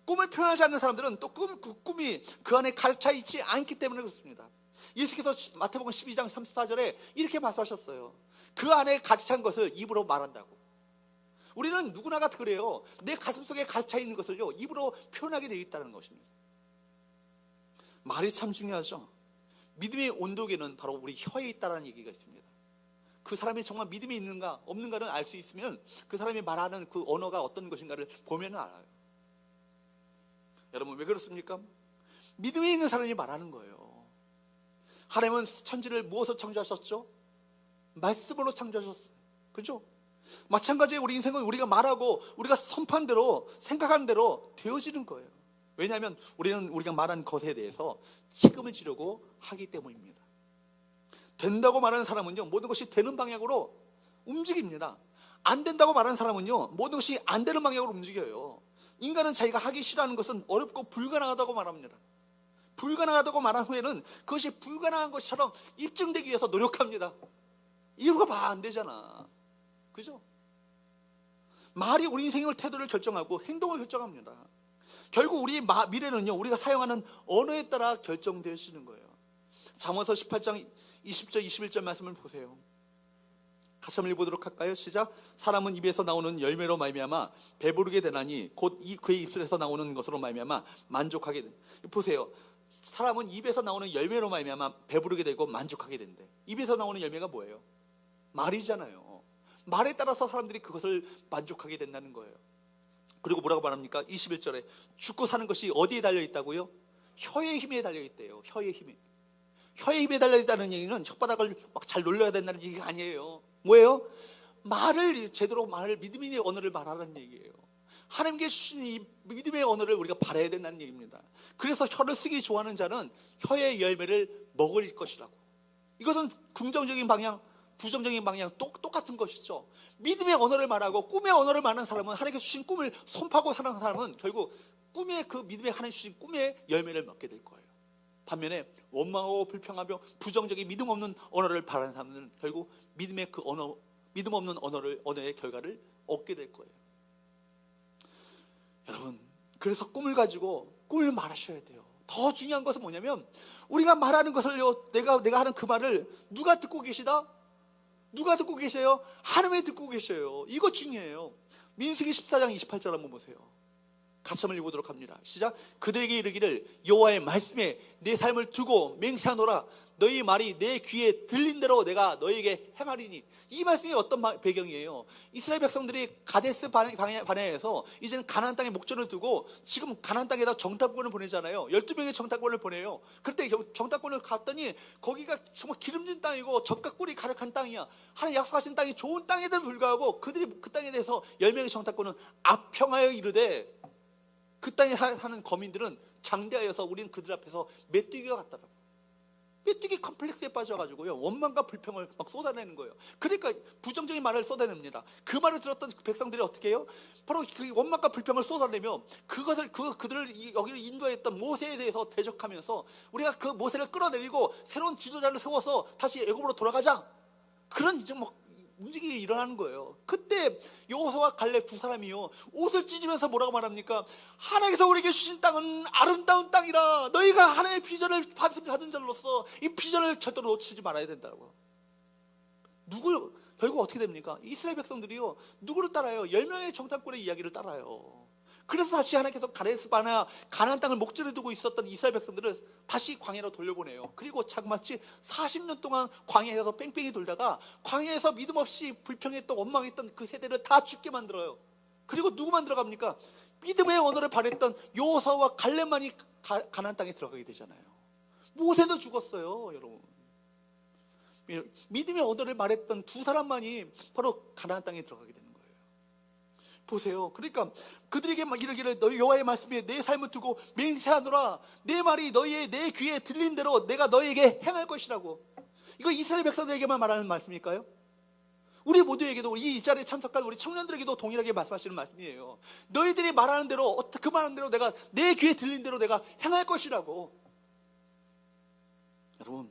꿈을 표현하지 않는 사람들은 또 그 꿈이 그 안에 가차 있지 않기 때문에 그렇습니다. 예수께서 마태복음 12장 34절에 이렇게 말씀하셨어요. 그 안에 가득 찬 것을 입으로 말한다고. 우리는 누구나가 그래요. 내 가슴속에 가득 차 있는 것을요, 입으로 표현하게 되어 있다는 것입니다. 말이 참 중요하죠. 믿음의 온도계는 바로 우리 혀에 있다는 얘기가 있습니다. 그 사람이 정말 믿음이 있는가 없는가를 알 수 있으면 그 사람이 말하는 그 언어가 어떤 것인가를 보면 알아요. 여러분 왜 그렇습니까? 믿음이 있는 사람이 말하는 거예요. 하나님은 천지를 무엇으로 창조하셨죠? 말씀으로 창조하셨어요. 그죠? 마찬가지로 우리 인생은 우리가 말하고 우리가 선포한 대로 생각한 대로 되어지는 거예요. 왜냐하면 우리는 우리가 말한 것에 대해서 책임을 지려고 하기 때문입니다. 된다고 말하는 사람은요, 모든 것이 되는 방향으로 움직입니다. 안 된다고 말하는 사람은요, 모든 것이 안 되는 방향으로 움직여요. 인간은 자기가 하기 싫어하는 것은 어렵고 불가능하다고 말합니다. 불가능하다고 말한 후에는 그것이 불가능한 것처럼 입증되기 위해서 노력합니다. 이유가 봐, 안 되잖아. 그죠? 말이 우리 인생의 태도를 결정하고 행동을 결정합니다. 결국 우리 미래는요, 우리가 사용하는 언어에 따라 결정되어지는 거예요. 잠언서 18장 20절 21절 말씀을 보세요. 같이 한번 읽어보도록 할까요? 시작. 사람은 입에서 나오는 열매로 말미암아 배부르게 되나니 곧 그의 입술에서 나오는 것으로 말미암아 만족하게 된다. 보세요. 사람은 입에서 나오는 열매로 말미암아 배부르게 되고 만족하게 된대. 입에서 나오는 열매가 뭐예요? 말이잖아요. 말에 따라서 사람들이 그것을 만족하게 된다는 거예요. 그리고 뭐라고 말합니까? 21절에 죽고 사는 것이 어디에 달려있다고요? 혀의 힘에 달려있대요. 혀의 힘에. 혀의 힘에 달려있다는 얘기는 혓바닥을 막 잘 놀려야 된다는 얘기가 아니에요. 뭐예요? 말을 제대로 믿음의 언어를 말하라는 얘기예요. 하나님께 주신 이 믿음의 언어를 우리가 바라야 된다는 얘기입니다. 그래서 혀를 쓰기 좋아하는 자는 혀의 열매를 먹을 것이라고. 이것은 긍정적인 방향, 부정적인 방향 똑같은 것이죠. 믿음의 언어를 말하고 꿈의 언어를 말하는 사람은, 하나님께 주신 꿈을 손파고 사는 사람은 결국 꿈의 그 믿음의 하나님 주신 꿈의 열매를 먹게 될 거예요. 반면에 원망하고 불평하며 부정적인 믿음 없는 언어를 바라는 사람은 결국 믿음의 그 언어, 믿음 없는 언어의 결과를 얻게 될 거예요. 여러분, 그래서 꿈을 가지고 꿈을 말하셔야 돼요. 더 중요한 것은 뭐냐면, 우리가 말하는 것을요, 내가 하는 그 말을 누가 듣고 계시다? 누가 듣고 계셔요? 하나님이 듣고 계셔요. 이거 중요해요. 민수기 14장 28절 한번 보세요. 같이 한번 읽어보도록 합니다. 시작. 그들에게 이르기를 여호와의 말씀에 내 삶을 두고 맹세하노라. 너희 말이 내 귀에 들린 대로 내가 너희에게 행하리니. 이 말씀이 어떤 배경이에요? 이스라엘 백성들이 가데스 바네아에서 이제는 가나안 땅에 목전을 두고 지금 가나안 땅에다 정탐꾼을 보내잖아요. 12명의 정탐꾼을 보내요. 그런데 정탐꾼을 갔더니 거기가 정말 기름진 땅이고 젖과 꿀이 가득한 땅이야. 하나님 약속하신 땅이 좋은 땅에도 불구하고 그들이 그 땅에 대해서 10명의 정탐꾼은 아평하여 이르되, 그 땅에 사는 거민들은 장대하여서 우리는 그들 앞에서 메뚜기가 같다라고. 메뚜기 컴플렉스에 빠져가지고요, 원망과 불평을 막 쏟아내는 거예요. 그러니까 부정적인 말을 쏟아냅니다. 그 말을 들었던 백성들이 어떻게 해요? 바로 그 원망과 불평을 쏟아내며 그들을 여기를 인도했던 모세에 대해서 대적하면서, 우리가 그 모세를 끌어내리고 새로운 지도자를 세워서 다시 애굽으로 돌아가자, 그런 이제 뭐 움직임이 일어나는 거예요. 그때 여호수아와 갈렙 두 사람이요, 옷을 찢으면서 뭐라고 말합니까? 하나님께서 우리에게 주신 땅은 아름다운 땅이라. 너희가 하나님의 비전을 받은 자로서 이 비전을 절대로 놓치지 말아야 된다고. 결국 어떻게 됩니까? 이스라엘 백성들이요, 누구를 따라요? 10명의 정탐꾼의 이야기를 따라요. 그래서 다시 하나님께서 가데스 바네아 가나안 땅을 목전에 두고 있었던 이스라엘 백성들을 다시 광야로 돌려보내요. 그리고 자그마치 40년 동안 광야에서 뺑뺑이 돌다가 광야에서 믿음 없이 불평했던 원망했던 그 세대를 다 죽게 만들어요. 그리고 누구만 들어갑니까? 믿음의 언어를 발했던 여호수아와 갈렙만이 가나안 땅에 들어가게 되잖아요. 모세도 죽었어요, 여러분. 믿음의 언어를 말했던 두 사람만이 바로 가나안 땅에 들어가게 되는 거예요. 보세요. 그러니까 그들에게 막 이르기를 너희 여호와의 말씀에 내 삶을 두고 맹세하노라. 내 말이 내 귀에 들린 대로 내가 너희에게 행할 것이라고. 이거 이스라엘 백성들에게만 말하는 말씀일까요? 우리 모두에게도, 이 자리에 참석한 우리 청년들에게도 동일하게 말씀하시는 말씀이에요. 너희들이 말하는 대로, 그 말하는 대로 내가 내 귀에 들린 대로 내가 행할 것이라고. 여러분,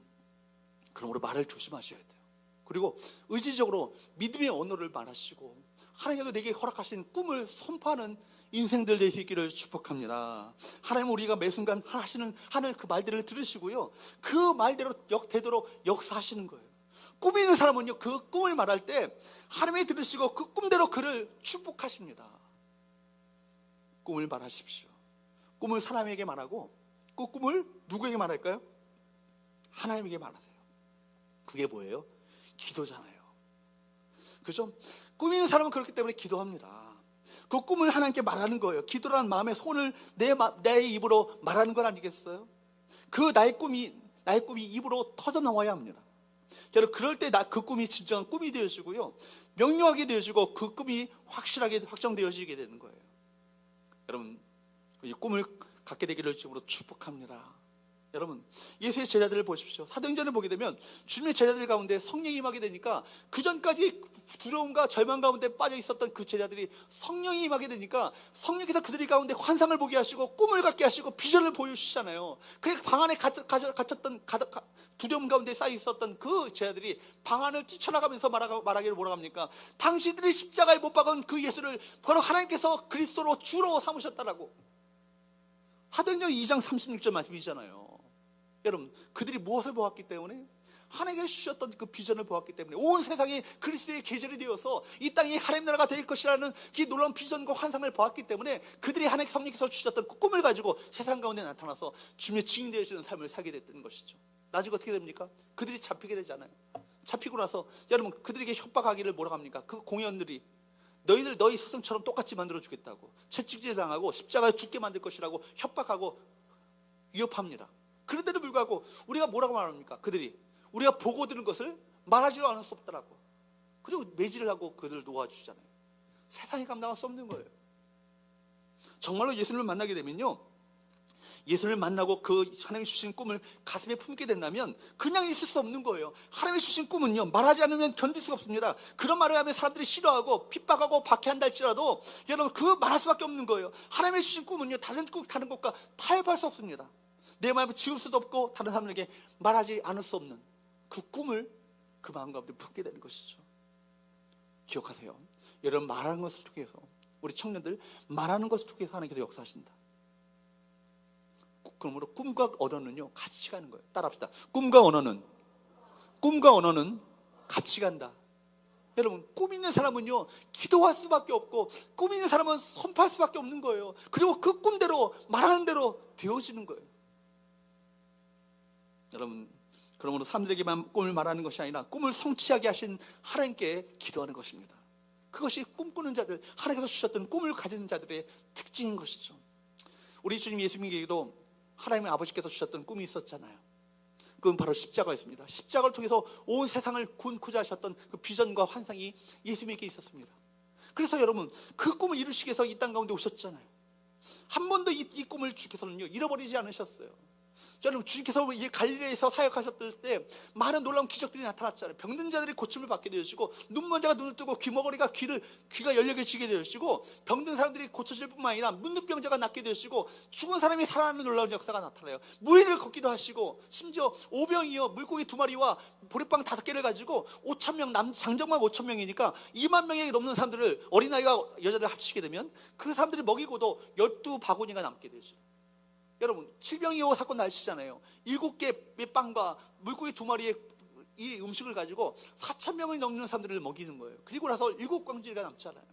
그러므로 말을 조심하셔야 돼요. 그리고 의지적으로 믿음의 언어를 말하시고 하나님께서 내게 허락하신 꿈을 선포하는 인생들 될 수 있기를 축복합니다. 하나님, 우리가 매 순간 하늘 그 말들을 들으시고요, 그 말대로 되도록 역사하시는 거예요. 꿈이 있는 사람은요, 그 꿈을 말할 때 하나님이 들으시고 그 꿈대로 그를 축복하십니다. 꿈을 말하십시오. 꿈을 사람에게 말하고 그 꿈을 누구에게 말할까요? 하나님에게 말하세요. 그게 뭐예요? 기도잖아요. 그죠? 꿈 있는 사람은 그렇기 때문에 기도합니다. 그 꿈을 하나님께 말하는 거예요. 기도라는 마음의 소원을 내 입으로 말하는 건 아니겠어요? 그 나의 꿈이 입으로 터져 나와야 합니다. 여러분, 그럴 때 그 꿈이 진정한 꿈이 되어지고요, 명료하게 되어지고 그 꿈이 확실하게 확정되어지게 되는 거예요. 여러분, 이 꿈을 갖게 되기를 주님으로 축복합니다. 여러분, 예수의 제자들을 보십시오. 사도행전을 보게 되면 주님의 제자들 가운데 성령이 임하게 되니까, 그 전까지 두려움과 절망 가운데 빠져 있었던 그 제자들이 성령이 임하게 되니까 성령께서 그들이 가운데 환상을 보게 하시고 꿈을 갖게 하시고 비전을 보여주시잖아요. 그래서 방 안에 갇혔던 두려움 가운데 쌓여 있었던 그 제자들이 방 안을 뛰쳐나가면서 말하기를 뭐라고 합니까? 당신들이 십자가에 못 박은 그 예수를 바로 하나님께서 그리스도로 주로 삼으셨다라고. 사도행전 2장 36절 말씀이잖아요. 여러분, 그들이 무엇을 보았기 때문에? 하나님께서 주셨던 그 비전을 보았기 때문에 온 세상이 그리스도의 계절이 되어서 이 땅이 하나님 나라가 될 것이라는 그 놀라운 비전과 환상을 보았기 때문에 그들이 하나님 성령께서 주셨던 그 꿈을 가지고 세상 가운데 나타나서 주님의 증인 되어주는 삶을 살게 됐던 것이죠. 나중에 어떻게 됩니까? 그들이 잡히게 되잖아요. 잡히고 나서 여러분, 그들에게 협박하기를 뭐라고 합니까? 그 공연들이 너희 스승처럼 똑같이 만들어 주겠다고, 채찍질 당하고 십자가에 죽게 만들 것이라고 협박하고 위협합니다. 그런데도 불구하고 우리가 뭐라고 말합니까? 그들이 우리가 보고 들은 것을 말하지 않을 수 없더라고. 그리고 매질을 하고 그들을 놓아주잖아요. 세상이 감당할 수 없는 거예요. 정말로 예수님을 만나게 되면요, 예수를 만나고 그 하나님이 주신 꿈을 가슴에 품게 된다면 그냥 있을 수 없는 거예요. 하나님이 주신 꿈은요, 말하지 않으면 견딜 수가 없습니다. 그런 말을 하면 사람들이 싫어하고 핍박하고 박해한다 할지라도 여러분, 그 말할 수밖에 없는 거예요. 하나님이 주신 꿈은요, 다른 것과 타협할 수 없습니다. 내 마음을 지울 수도 없고 다른 사람에게 말하지 않을 수 없는 그 꿈을 그 마음 가운데 품게 되는 것이죠. 기억하세요. 여러분, 말하는 것을 통해서, 우리 청년들 말하는 것을 통해서 하나님께서 역사하신다. 그러므로 꿈과 언어는요, 같이 가는 거예요. 따라합시다. 꿈과 언어는 같이 간다. 여러분, 꿈 있는 사람은요, 기도할 수밖에 없고, 꿈 있는 사람은 선포할 수밖에 없는 거예요. 그리고 그 꿈대로 말하는 대로 되어지는 거예요. 여러분, 그러므로 사람들에게만 꿈을 말하는 것이 아니라 꿈을 성취하게 하신 하나님께 기도하는 것입니다. 그것이 꿈꾸는 자들, 하나님께서 주셨던 꿈을 가진 자들의 특징인 것이죠. 우리 주님 예수님에게도 하나님의 아버지께서 주셨던 꿈이 있었잖아요. 그건 바로 십자가였습니다. 십자가를 통해서 온 세상을 구원코자 하셨던 그 비전과 환상이 예수님에게 있었습니다. 그래서 여러분, 그 꿈을 이루시기 위해서 이 땅 가운데 오셨잖아요. 한 번도 이 꿈을 주께서는요, 잃어버리지 않으셨어요. 여러분, 주님께서 갈릴리에서 사역하셨을 때 많은 놀라운 기적들이 나타났잖아요. 병든 자들이 고침을 받게 되어지고, 눈먼 자가 눈을 뜨고, 귀머거리가 귀가 열려지게 되어지고, 병든 사람들이 고쳐질 뿐만 아니라 문둥병자가 낫게 되어지고, 죽은 사람이 살아나는 놀라운 역사가 나타나요. 무리를 걷기도 하시고, 심지어 오병이어 물고기 2마리와 보리빵 5개를 가지고 5,000명, 장정만 5,000명이니까 2만 명이 넘는 사람들을, 어린아이와 여자들 합치게 되면 그 사람들이 먹이고도 12바구니가 남게 되죠. 여러분, 칠병이호 사건 날치잖아요. 7개의 빵과 물고기 2마리의 이 음식을 가지고 4,000명을 넘는 사람들을 먹이는 거예요. 그리고 나서 7광지가 남잖아요.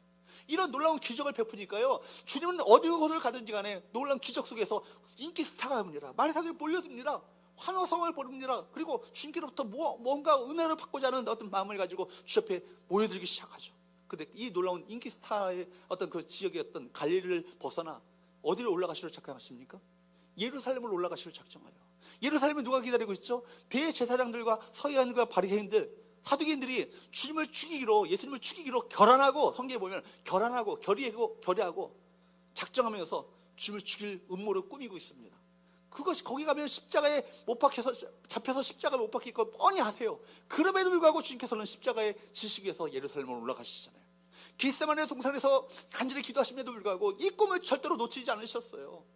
이런 놀라운 기적을 베푸니까요, 주님은 어디 곳을 가든지 간에 놀라운 기적 속에서 인기 스타가 됩니다. 많은 사람들이 몰려듭니다. 환호성을 보릅니다. 그리고 주님께로부터 뭔가 은혜를 받고자 하는 어떤 마음을 가지고 주 옆에 모여들기 시작하죠. 근데 이 놀라운 인기 스타의 어떤 그 지역의 어떤 갈릴리를 벗어나 어디로 올라가시려 작정하십니까? 예루살렘을 올라가시려 작정하여. 예루살렘에 누가 기다리고 있죠? 대제사장들과 서기관들과 바리새인들, 사두개인들이 주님을 죽이기로, 예수님을 죽이기로 결단하고, 성경에 보면 결단하고 결의하고 작정하면서 주님을 죽일 음모를 꾸미고 있습니다. 그것이, 거기 가면 십자가에 못 박혀서, 잡혀서 십자가에 못 박힐 거 뻔히 아세요. 그럼에도 불구하고 주님께서는 십자가에 지시기 위해서 예루살렘으로 올라가시잖아요. 겟세마네 동산에서 간절히 기도하심에도 불구하고 이 꿈을 절대로 놓치지 않으셨어요.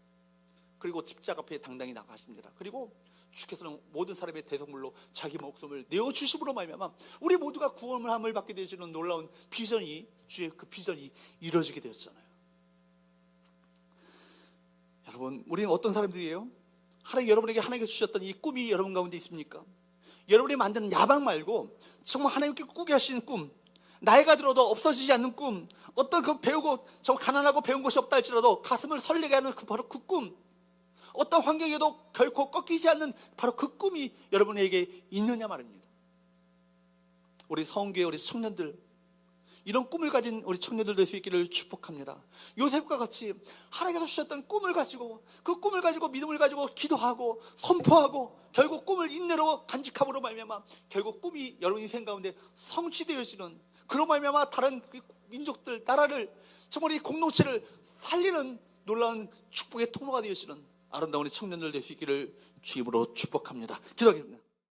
그리고 십자가 앞에 당당히 나가십니다. 그리고 주께서는 모든 사람의 대성물로 자기 목숨을 내어주심으로 말미암아 우리 모두가 구원함을 받게 되어지는 놀라운 비전이, 주의 그 비전이 이루어지게 되었잖아요. 여러분, 우리는 어떤 사람들이에요? 여러분에게 하나님께서 주셨던 이 꿈이 여러분 가운데 있습니까? 여러분이 만드는 야망 말고 정말 하나님께 꾸게 하시는 꿈, 나이가 들어도 없어지지 않는 꿈, 어떤 그 배우고 정말 가난하고 배운 것이 없다 할지라도 가슴을 설레게 하는 바로 그 꿈, 어떤 환경에도 결코 꺾이지 않는 바로 그 꿈이 여러분에게 있느냐 말입니다. 우리 성교회 우리 청년들, 이런 꿈을 가진 우리 청년들 될 수 있기를 축복합니다. 요셉과 같이 하나님께서 주셨던 꿈을 가지고, 그 꿈을 가지고 믿음을 가지고 기도하고 선포하고, 결국 꿈을 인내로 간직함으로 말미암아 결국 꿈이 여러분 인생 가운데 성취되어지는, 그로 말미암아 다른 민족들, 나라를, 정말 이 공동체를 살리는 놀라운 축복의 통로가 되어지는 아름다운 우리 청년들 될 수 있기를 주임으로 축복합니다. 기도하겠습니다.